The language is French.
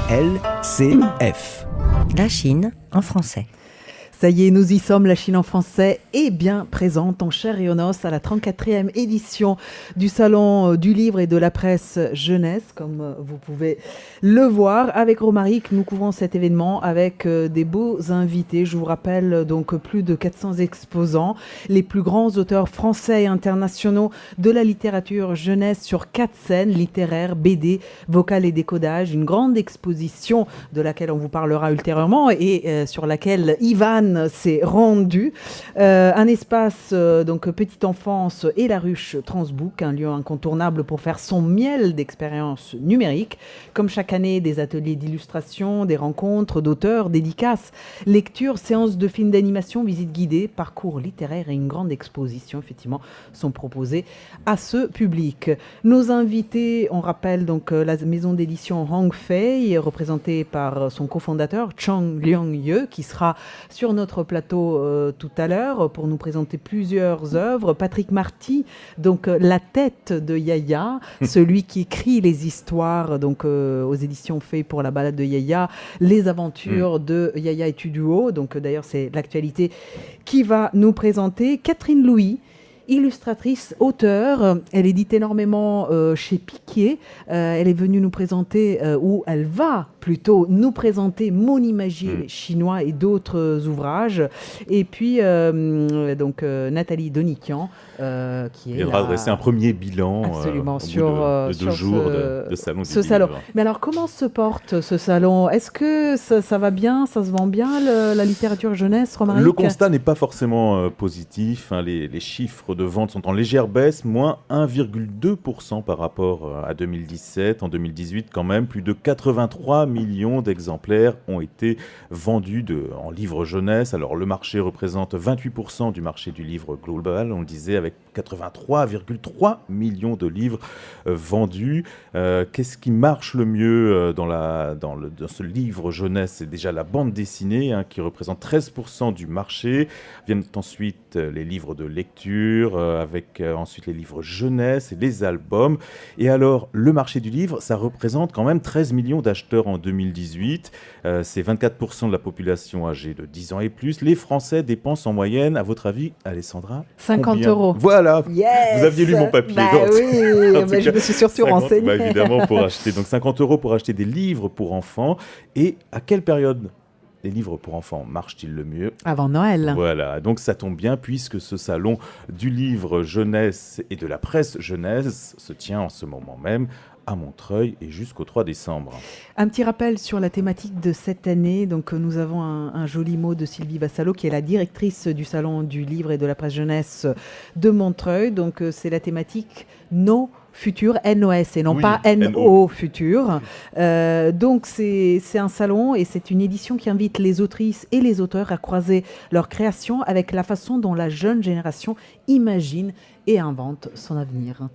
LCF. La Chine en français. Ça y est, nous y sommes, la Chine en français est bien présente en chair et en os à la 34e édition du Salon du Livre et de la Presse Jeunesse, comme vous pouvez le voir. Avec Romaric, nous couvrons cet événement avec des beaux invités. Je vous rappelle donc plus de 400 exposants, les plus grands auteurs français et internationaux de la littérature jeunesse sur 4 scènes, littéraires, BD, vocal et décodage. Une grande exposition de laquelle on vous parlera ultérieurement et sur laquelle Ivan s'est rendu. Un espace donc petite enfance et la ruche Transbook, un lieu incontournable pour faire son miel d'expériences numériques. Comme chaque année, des ateliers d'illustration, des rencontres d'auteurs, dédicaces, lectures, séances de films d'animation, visites guidées, parcours littéraires et une grande exposition, effectivement, sont proposés à ce public. Nos invités, on rappelle donc la maison d'édition Hong Fei, représentée par son cofondateur Chang Liang-Ye, qui sera sur notre plateau tout à l'heure pour nous présenter plusieurs œuvres. Patrick Marty, donc la tête de Yaya, celui qui écrit les histoires donc aux éditions Fay pour la balade de Yaya, les aventures de Yaya et Tuduo. Donc d'ailleurs c'est l'actualité qui va nous présenter. Catherine Louis, illustratrice, auteure, elle édite énormément chez Piquier. Elle est venue nous présenter, ou elle va plutôt nous présenter Mon Imagier chinois et d'autres ouvrages. Et puis, donc, Nathalie Donikian, qui viendra adresser un premier bilan absolument, sur deux jours de salon du salon. livre. Mais alors, comment se porte ce salon ? Est-ce que ça va bien, ça se vend bien, la littérature jeunesse, Romaric ? Le constat n'est pas forcément positif. Les chiffres de vente sont en légère baisse, moins 1,2% par rapport à 2017. En 2018, quand même, plus de 83 millions d'exemplaires ont été vendus en livres jeunesse. Alors, le marché représente 28% du marché du livre global, on le disait, avec 83,3 millions de livres vendus. Qu'est-ce qui marche le mieux dans ce livre jeunesse ? C'est déjà la bande dessinée, qui représente 13% du marché. Viennent ensuite les livres de lecture, avec ensuite les livres jeunesse et les albums. Et alors, le marché du livre, ça représente quand même 13 millions d'acheteurs en 2018. C'est 24% de la population âgée de 10 ans et plus. Les Français dépensent en moyenne, à votre avis, Alessandra, 50 combien ? €. Voilà, Yes. Vous aviez lu mon papier. Bah donc. oui, En tout cas, je me suis surtout renseignée. Évidemment, pour acheter. Donc 50 € pour acheter des livres pour enfants. Et à quelle période les livres pour enfants marchent-ils le mieux ? Avant Noël. Voilà, donc ça tombe bien puisque ce salon du livre jeunesse et de la presse jeunesse se tient en ce moment même à Montreuil et jusqu'au 3 décembre. Un petit rappel sur la thématique de cette année. Donc, nous avons un joli mot de Sylvie Vassalo, qui est la directrice du Salon du Livre et de la Presse Jeunesse de Montreuil. Donc, c'est la thématique No Futur, NOS, et non pas NO Futur. Donc, c'est un salon et c'est une édition qui invite les autrices et les auteurs à croiser leur création avec la façon dont la jeune génération imagine et invente son avenir.